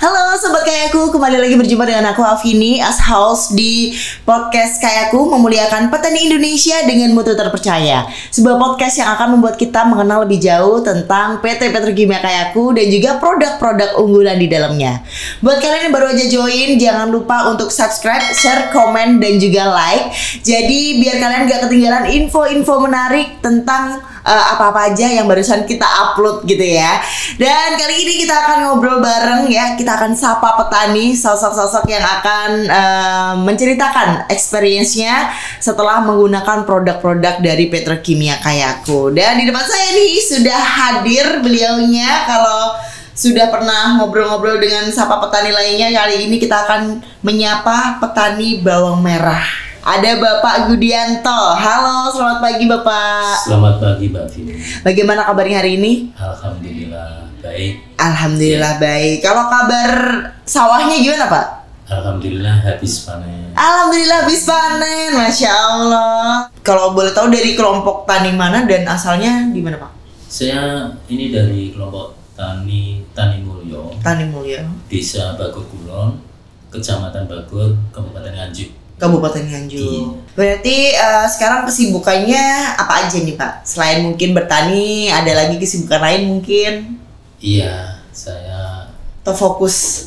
Halo Sobat Kayaku, kembali lagi berjumpa dengan aku Afini as host di podcast Kayaku, memuliakan petani Indonesia dengan mutu terpercaya. Sebuah podcast yang akan membuat kita mengenal lebih jauh tentang PT Petrokimia Kayaku dan juga produk-produk unggulan di dalamnya. Buat kalian yang baru aja join, jangan lupa untuk subscribe, share, komen, dan juga like. Jadi biar kalian gak ketinggalan info-info menarik tentang apa-apa aja yang barusan kita upload gitu ya. Dan kali ini kita akan ngobrol bareng ya. Kita akan sapa petani, sosok-sosok yang akan menceritakan experience-nya setelah menggunakan produk-produk dari Petrokimia Kayaku. Dan di depan saya nih sudah hadir beliaunya. Kalau sudah pernah ngobrol-ngobrol dengan sapa petani lainnya, kali ini kita akan menyapa petani bawang merah. Ada Bapak Gudianto. Halo, selamat pagi Bapak. Selamat pagi Mbak Vini. Bagaimana kabarnya hari ini? Alhamdulillah baik. Alhamdulillah baik. Kalau kabar sawahnya gimana Pak? Alhamdulillah habis panen. Alhamdulillah habis panen, Masya Allah. Kalau boleh tahu dari kelompok tani mana dan asalnya di mana Pak? Saya ini dari kelompok Tani Mulyo, Tani Mulyo, Desa Bagor Kulon, Kecamatan Bagor, Kabupaten Nganjuk. Kabupaten Nganjuk. Iya. Berarti sekarang kesibukannya apa aja nih Pak? Selain mungkin bertani, ada lagi kesibukan lain mungkin? Iya, saya Atau fokus?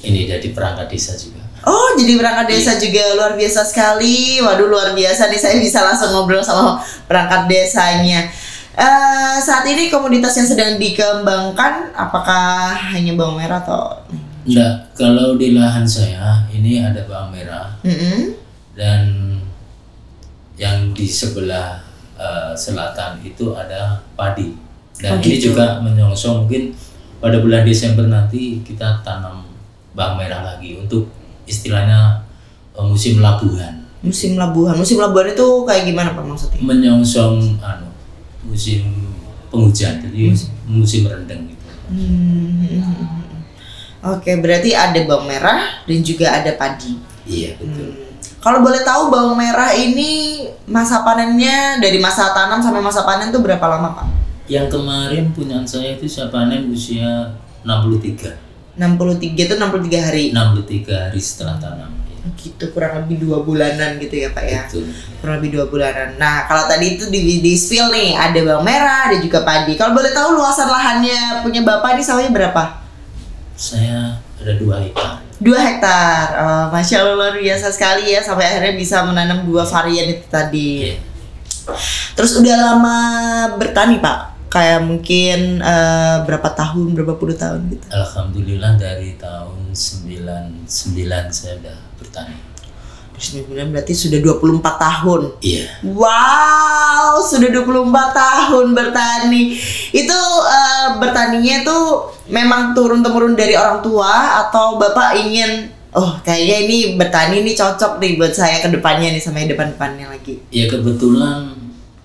ini dari perangkat desa juga. Oh, jadi perangkat desa juga, luar biasa sekali. Waduh, luar biasa nih, saya bisa langsung ngobrol sama perangkat desanya. Saat ini komoditas yang sedang dikembangkan apakah hanya bawang merah atau? Enggak, kalau di lahan saya ini ada bawang merah dan yang di sebelah selatan itu ada padi. Dan ini gitu. juga menyongsong mungkin pada bulan Desember nanti kita tanam bawang merah lagi untuk istilahnya musim labuhan. Musim labuhan itu kayak gimana Pak maksudnya? Menyongsong musim penghujan, jadi musim rendeng gitu. Oke, berarti ada bawang merah dan juga ada padi. Iya betul. Kalau boleh tahu bawang merah ini masa panennya dari masa tanam sampai masa panen tuh berapa lama Pak? Yang kemarin punyaan saya itu saya panen usia 63. 63 itu 63 hari. 63 hari setelah tanam. Gitu, kurang lebih 2 bulanan gitu ya Pak ya. Betul. Kurang lebih 2 bulanan. Nah, kalau tadi itu di spill nih, ada bawang merah, ada juga padi. Kalau boleh tahu luasan lahannya punya Bapak ini sawahnya berapa? Saya ada 2 hektar. 2 hektar. Masya Allah luar biasa sekali ya, sampai akhirnya bisa menanam 2 varian itu tadi. Terus udah lama bertani Pak? Kayak mungkin berapa tahun, berapa puluh tahun gitu? Alhamdulillah dari tahun 99 saya udah bertani. 99 berarti sudah 24 tahun. Iya. Wow, sudah 24 tahun bertani. Itu bertaninya tuh memang turun-temurun dari orang tua atau Bapak ingin kayaknya ini bertani ini cocok nih buat saya ke depannya nih sama depan-depannya lagi. Ya kebetulan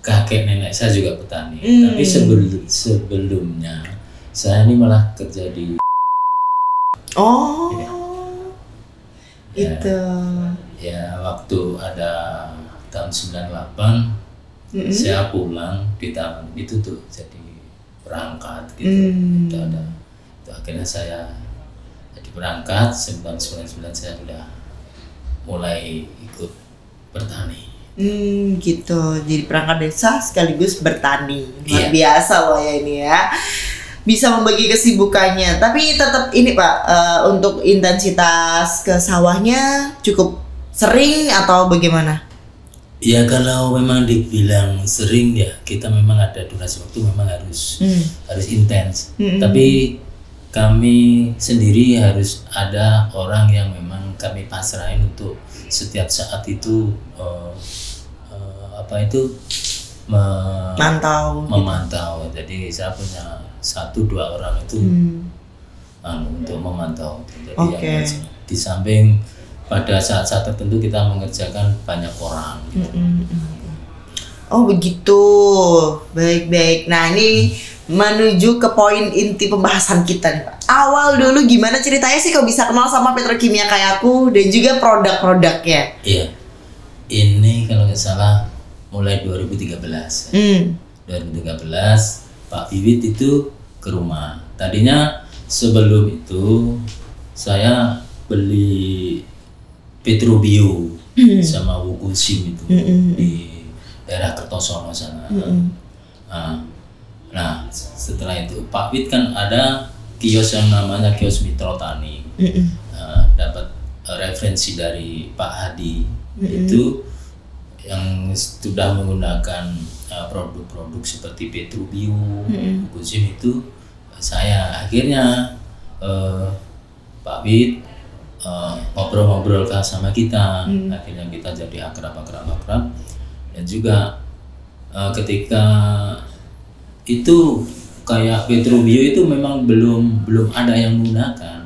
kakek nenek saya juga petani. Tapi sebelumnya saya ini malah kerja di Gitu. Ya waktu ada tahun 98 saya pulang di tahun itu tuh jadi perangkat gitu. Itu akhirnya saya jadi perangkat 1999 saya sudah mulai ikut bertani. Gitu. Jadi perangkat desa sekaligus bertani. Luar biasa loh ya ini ya. Bisa membagi kesibukannya. Tapi tetap ini Pak, untuk intensitas ke sawahnya cukup sering atau bagaimana? Ya kalau memang dibilang sering ya kita memang ada durasi waktu memang harus intens. Tapi kami sendiri harus ada orang yang memang kami pasrahin untuk setiap saat itu memantau. Jadi saya punya 1-2 orang itu untuk memantau. Jadi yang di samping pada saat-saat tertentu kita mengerjakan banyak orang. Gitu. Oh begitu, baik-baik. Nah ini menuju ke poin inti pembahasan kita nih Pak. Awal dulu gimana ceritanya sih kok bisa kenal sama Petrokimia Kayaku dan juga produk-produknya? Iya, ini kalau nggak salah mulai 2013. 2013 Pak Bibit itu ke rumah. Tadinya sebelum itu saya beli Petrobio sama Wukusim itu di daerah Kertosono sana. Nah, setelah itu Pak Wid kan ada kios yang namanya kios Mitra Tani. Dapat referensi dari Pak Hadi itu yang sudah menggunakan produk-produk seperti Petrobio, Wukusim itu. Saya akhirnya Pak Wid ngobrol-ngobrol sama kita, akhirnya kita jadi akrab, dan juga ketika itu kayak Petrobio itu memang belum ada yang menggunakan.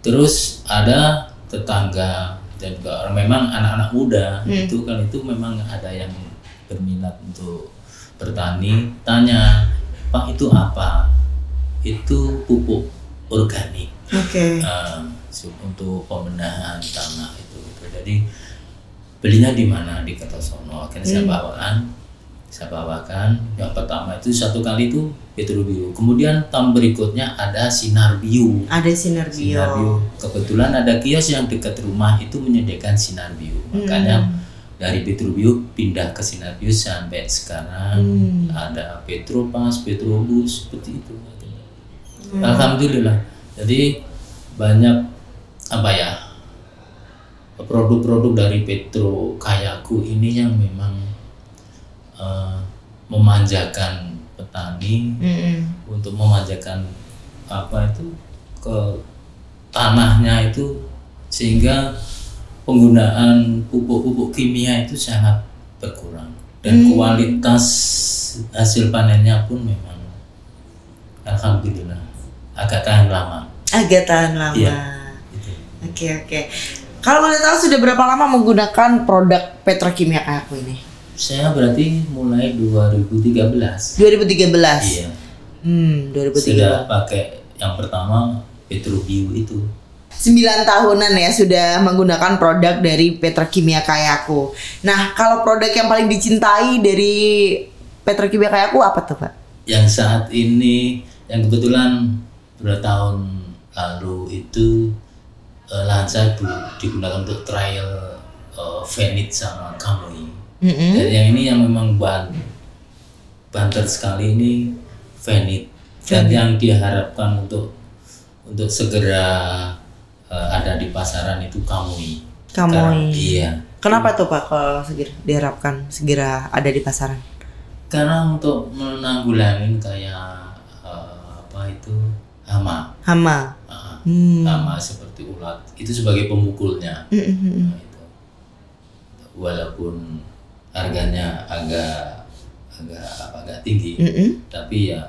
Terus ada tetangga dan juga memang anak-anak muda itu memang ada yang berminat untuk bertani, tanya, Pak itu apa? Itu pupuk organik. Untuk pembenahan tanah itu. Jadi belinya di mana? Di Kertosono. Akhirnya saya bawakan. Yang pertama itu satu kali itu Petrobio. Kemudian tahun berikutnya ada Sinar Bio. Kebetulan ada kios yang dekat rumah itu menyediakan Sinar Bio. Makanya dari Petrobio pindah ke Sinar Bio sampai sekarang ada Petropas, Petrobus seperti itu. Alhamdulillah. Jadi banyak produk-produk dari Petro Kayaku ini yang memang memanjakan petani, untuk memanjakan ke tanahnya itu, sehingga penggunaan pupuk-pupuk kimia itu sangat berkurang dan kualitas hasil panennya pun memang alhamdulillah agak tahan lama. Iya, Oke. Kalau boleh tahu sudah berapa lama menggunakan produk petrokimia Kayaku ini? Saya berarti mulai 2013. 2013. Iya. 2013. Sudah pakai yang pertama Petrobio itu. 9 tahunan ya sudah menggunakan produk dari petrokimia Kayaku. Nah, kalau produk yang paling dicintai dari petrokimia Kayaku apa tuh, Pak? Yang saat ini yang kebetulan beberapa tahun lalu itu lahan saya digunakan untuk trial Fenit sama Kamui. Dan yang ini yang memang banter sekali ini Fenit, dan yang diharapkan untuk segera ada di pasaran itu Kamui. Iya. Kenapa tuh Pak kalau diharapkan segera ada di pasaran? Karena untuk menanggulangi kayak hama seperti ulat itu sebagai pemukulnya. Nah, itu. Walaupun harganya agak tinggi, tapi ya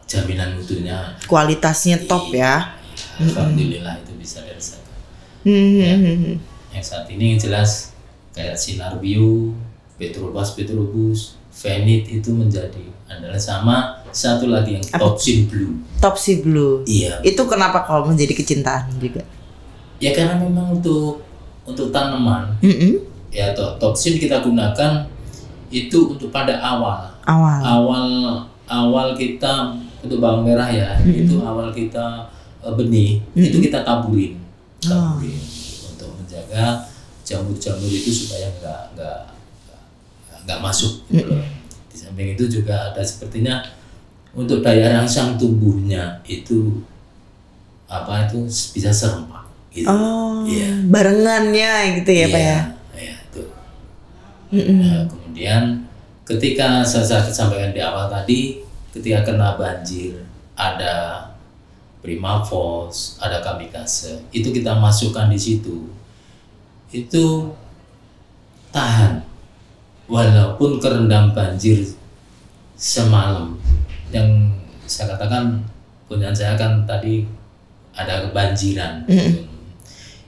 jaminan mutunya, kualitasnya top ya. Alhamdulillah itu bisa dirasakan. Yang saat ini jelas kayak Sinar Bio, Petrobas, Petrobus, Fenit itu menjadi andalan, sama satu lagi yang Topsin Blue. Topsin Blue. Iya. Itu kenapa kalau menjadi kecintaan juga? Ya karena memang untuk tanaman. Ya Topsin kita gunakan itu untuk pada awal kita untuk bawang merah ya. Itu awal kita benih itu kita taburin untuk menjaga jamur-jamur itu supaya nggak masuk gitu loh. Di samping itu juga ada sepertinya untuk daya rangsang tumbuhnya itu bisa serempak gitu. Barengannya gitu ya Pak ya. Iya itu. Nah, kemudian ketika saya sampaikan di awal tadi, ketika kena banjir ada Primavos, ada Kamikaze, itu kita masukkan di situ. Itu tahan walaupun kerendam banjir semalam. Yang saya katakan punya saya kan tadi ada kebanjiran.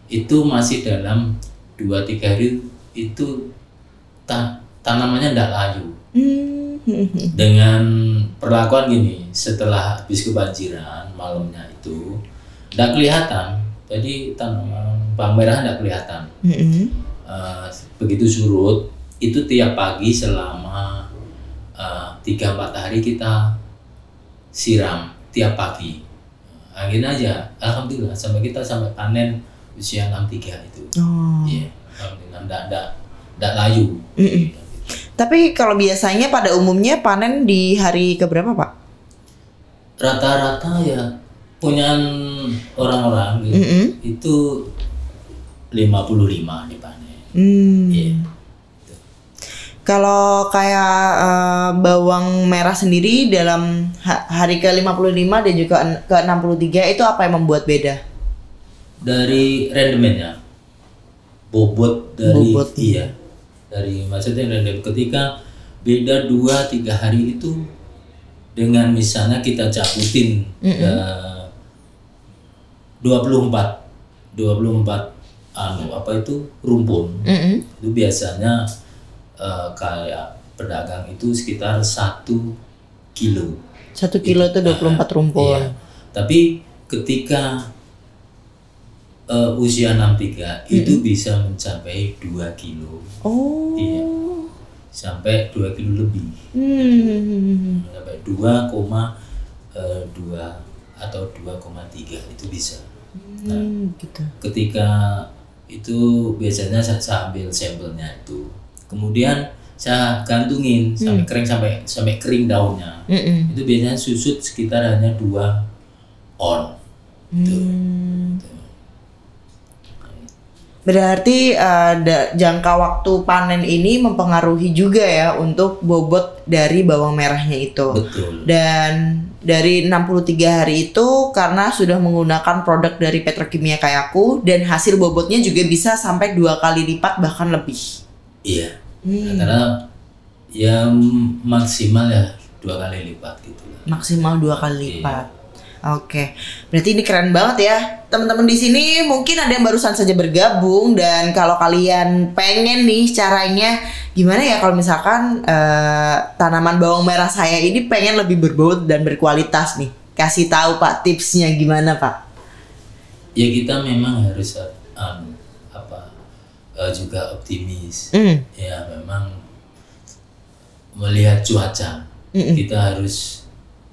Itu masih dalam 2-3 hari itu tanamannya tidak layu. Dengan perlakuan gini, setelah habis kebanjiran malamnya itu tidak kelihatan, jadi tanaman bawang merah tidak kelihatan. Begitu surut itu tiap pagi selama 3-4 hari kita siram tiap pagi. Akhirnya aja, alhamdulillah sampai panen usia 63 itu. Iya, alhamdulillah enggak layu. Tapi kalau biasanya pada umumnya panen di hari keberapa, Pak? Rata-rata ya punya orang-orang gitu, itu 55 dipanen. Yeah. Kalau kayak bawang merah sendiri dalam hari ke-55 dan juga ke-63 itu apa yang membuat beda? Dari rendemennya, bobot. Iya, dari maksudnya rendemen ketika beda 2-3 hari itu dengan misalnya kita cabutin 24 rumpun. Itu biasanya kayak pedagang itu sekitar 1 kilo. 1 kilo itu 24 rumpun. Iya. Tapi ketika usia 63 itu bisa mencapai 2 kilo. Iya. Sampai 2 kilo lebih. Sampai 2,2 atau 2,3 itu bisa. Nah, gitu. Ketika itu biasanya saya ambil sampelnya itu. Kemudian saya gantungin sampai kering sampai kering daunnya. Itu biasanya susut sekitar hanya 2 on. Berarti jangka waktu panen ini mempengaruhi juga ya untuk bobot dari bawang merahnya itu. Betul. Dan dari 63 hari itu karena sudah menggunakan produk dari Petrokimia Kayaku dan hasil bobotnya juga bisa sampai 2 kali lipat bahkan lebih. Iya. Karena ya maksimal ya 2 kali lipat gitu. Maksimal 2 kali lipat. Oke, berarti ini keren banget ya, teman-teman di sini. Mungkin ada yang barusan saja bergabung dan kalau kalian pengen nih caranya gimana ya kalau misalkan tanaman bawang merah saya ini pengen lebih berbobot dan berkualitas nih, kasih tahu Pak tipsnya gimana Pak? Ya kita memang harus juga optimis. Ya memang melihat cuaca. Kita harus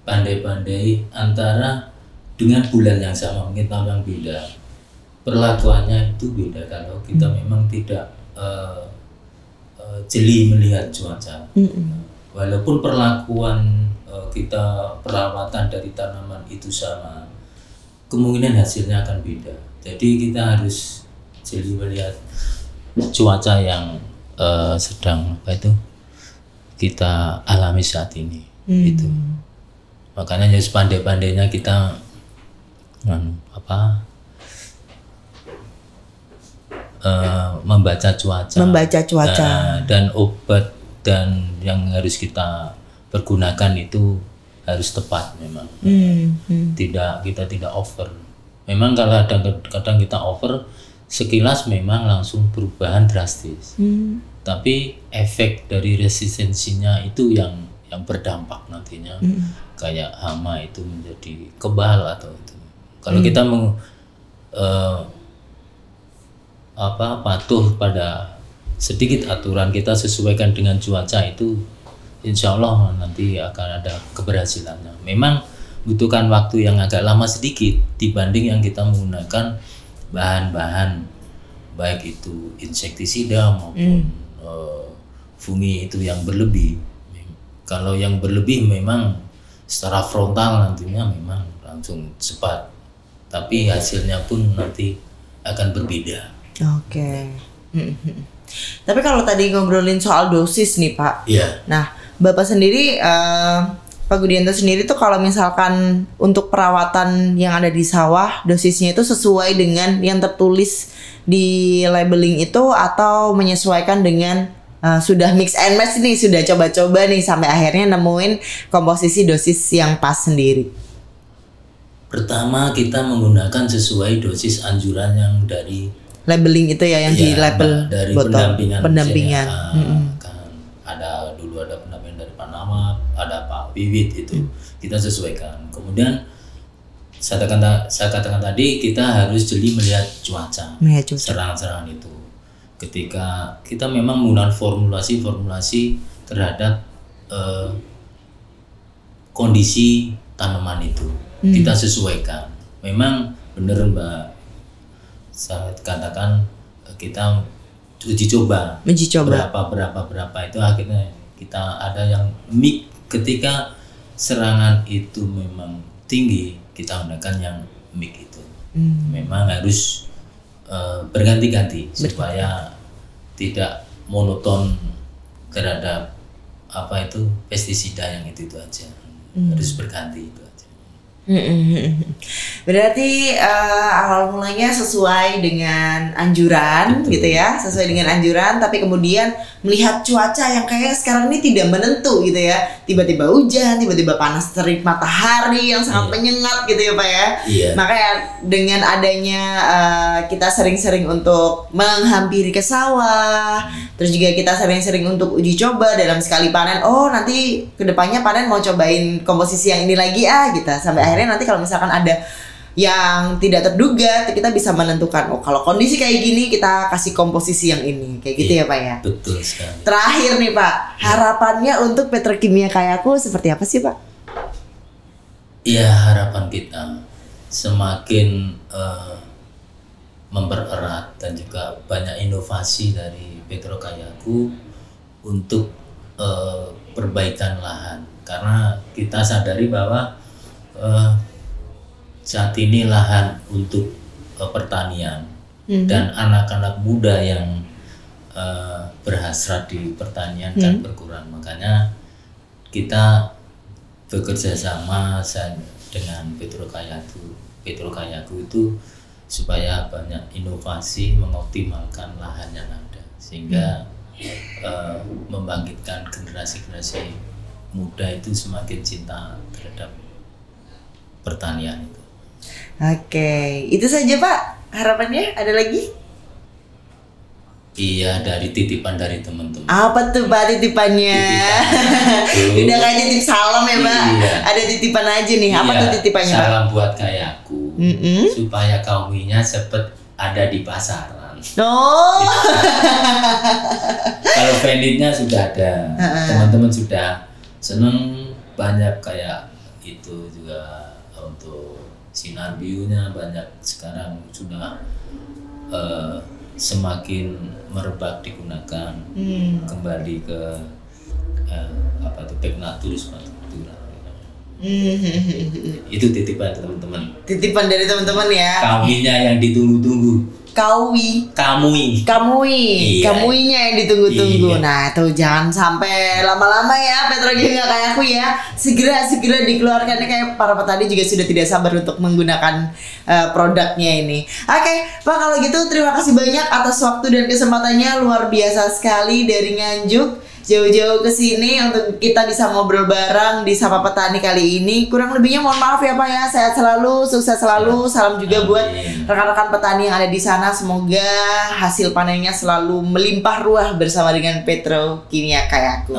pandai-pandai antara dengan bulan yang sama, mungkin tahun yang beda, perlakuannya itu beda kalau kita memang tidak jeli melihat cuaca. Walaupun perlakuan kita perawatan dari tanaman itu sama, kemungkinan hasilnya akan beda. Jadi kita harus jeli melihat cuaca yang sedang kita alami saat ini. Itu. Makanya ya sepandai-pandainya kita membaca cuaca dan obat dan yang harus kita pergunakan itu harus tepat memang. Kita tidak over. Memang kalau kadang kita over, sekilas memang langsung perubahan drastis. Tapi efek dari resistensinya itu yang berdampak nantinya. Kayak hama itu menjadi kebal atau itu. Kalau kita patuh pada sedikit aturan, kita sesuaikan dengan cuaca itu, insya Allah nanti akan ada keberhasilannya. Memang butuhkan waktu yang agak lama sedikit dibanding yang kita menggunakan bahan-bahan baik itu insektisida maupun fungi itu yang berlebih. Kalau yang berlebih memang secara frontal nantinya memang langsung cepat, tapi hasilnya pun nanti akan berbeda. Oke. Tapi kalau tadi ngobrolin soal dosis nih Pak, nah Bapak sendiri, Pak Gudianto sendiri tuh kalau misalkan untuk perawatan yang ada di sawah, dosisnya itu sesuai dengan yang tertulis di labeling itu atau menyesuaikan dengan sudah mix and match nih, sudah coba-coba nih sampai akhirnya nemuin komposisi dosis yang pas sendiri? Pertama kita menggunakan sesuai dosis anjuran yang dari labeling itu ya, yang di label dari botol pendampingan. Kan ada pendampingan dari Pak Nama, ada Pak Wiwit itu kita sesuaikan. Kemudian saya katakan tadi kita harus jeli melihat cuaca. Serangan-serangan itu. Ketika kita memang menggunakan formulasi terhadap kondisi tanaman itu. kita sesuaikan. Memang benar Mbak, saya katakan kita uji coba berapa itu, akhirnya kita ada yang mic. Ketika serangan itu memang tinggi, kita gunakan yang mic itu. Memang harus berganti-ganti supaya tidak monoton terhadap pestisida yang itu aja. Harus berganti itu aja. Berarti awal mulanya sesuai dengan anjuran. Betul. Gitu ya, sesuai dengan anjuran, tapi kemudian melihat cuaca yang kayak sekarang ini tidak menentu gitu ya, tiba-tiba hujan, tiba-tiba panas terik matahari yang sangat menyengat gitu ya Pak ya. Makanya dengan adanya kita sering-sering untuk menghampiri ke sawah, terus juga kita sering-sering untuk uji coba dalam sekali panen. Oh nanti kedepannya panen mau cobain komposisi yang ini lagi gitu, sampai akhirnya nanti kalau misalkan ada yang tidak terduga, kita bisa menentukan kalau kondisi kayak gini kita kasih komposisi yang ini, kayak gitu ya Pak ya. Betul sekali. Terakhir nih Pak, harapannya untuk Petrokimia Kayaku seperti apa sih Pak? Iya, harapan kita semakin mempererat dan juga banyak inovasi dari Petro Kayaku untuk perbaikan lahan, karena kita sadari bahwa saat ini lahan untuk pertanian dan anak-anak muda yang berhasrat di pertanian kan berkurang. Makanya kita bekerja sama dengan Petro Kayaku itu supaya banyak inovasi, mengoptimalkan lahan yang ada, sehingga membangkitkan generasi-generasi muda itu semakin cinta terhadap pertanian itu. Oke, itu saja Pak harapannya. Ada lagi? Iya, dari titipan dari teman-teman. Apa tuh Pak titipannya? Udah kayak titip salam ya Pak. Iya. Ada titipan aja nih. Apa tuh titipannya Pak? Salam buat Kayaku, supaya kauminya cepet ada di pasaran. Oh. Kalau venditnya sudah ada, teman-teman sudah seneng, banyak kayak itu juga. Untuk sinar bionya banyak sekarang sudah semakin merebak digunakan, kembali ke Pegnaturus Matura. Itu titipan teman-teman. Titipan dari teman-teman ya. Kawinya yang ditunggu-tunggu. Kamuinya yang ditunggu-tunggu. Nah tuh jangan sampai lama-lama ya Petrokimia Kayaku ya, segera dikeluarkan. Kayak para petani juga sudah tidak sabar untuk menggunakan produknya ini. Oke Pak, kalau gitu terima kasih banyak atas waktu dan kesempatannya, luar biasa sekali dari Nganjuk jauh-jauh ke sini untuk kita bisa ngobrol bareng di Sapa Petani kali ini. Kurang lebihnya mohon maaf ya Pak ya. Sehat selalu, sukses selalu. Salam juga buat rekan-rekan petani yang ada di sana. Semoga hasil panennya selalu melimpah ruah bersama dengan Petrokimia Kayaku.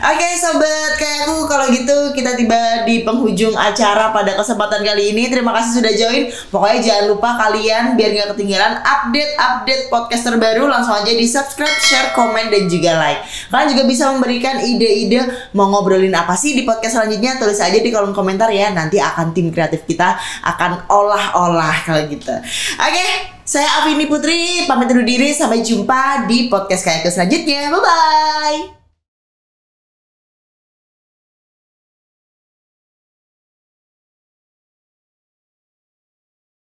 Oke Sobat Kayaku, kalau gitu kita tiba di penghujung acara pada kesempatan kali ini. Terima kasih sudah join. Pokoknya jangan lupa kalian biar gak ketinggalan update podcast terbaru, langsung aja di subscribe, share, komen, dan juga like. Kalian juga bisa memberikan ide-ide mau ngobrolin apa sih di podcast selanjutnya, tulis aja di kolom komentar ya. Nanti akan tim kreatif kita akan olah-olah kalau gitu. Oke, saya Afini Putri pamit undur diri, sampai jumpa di podcast Kayaku selanjutnya. Bye bye.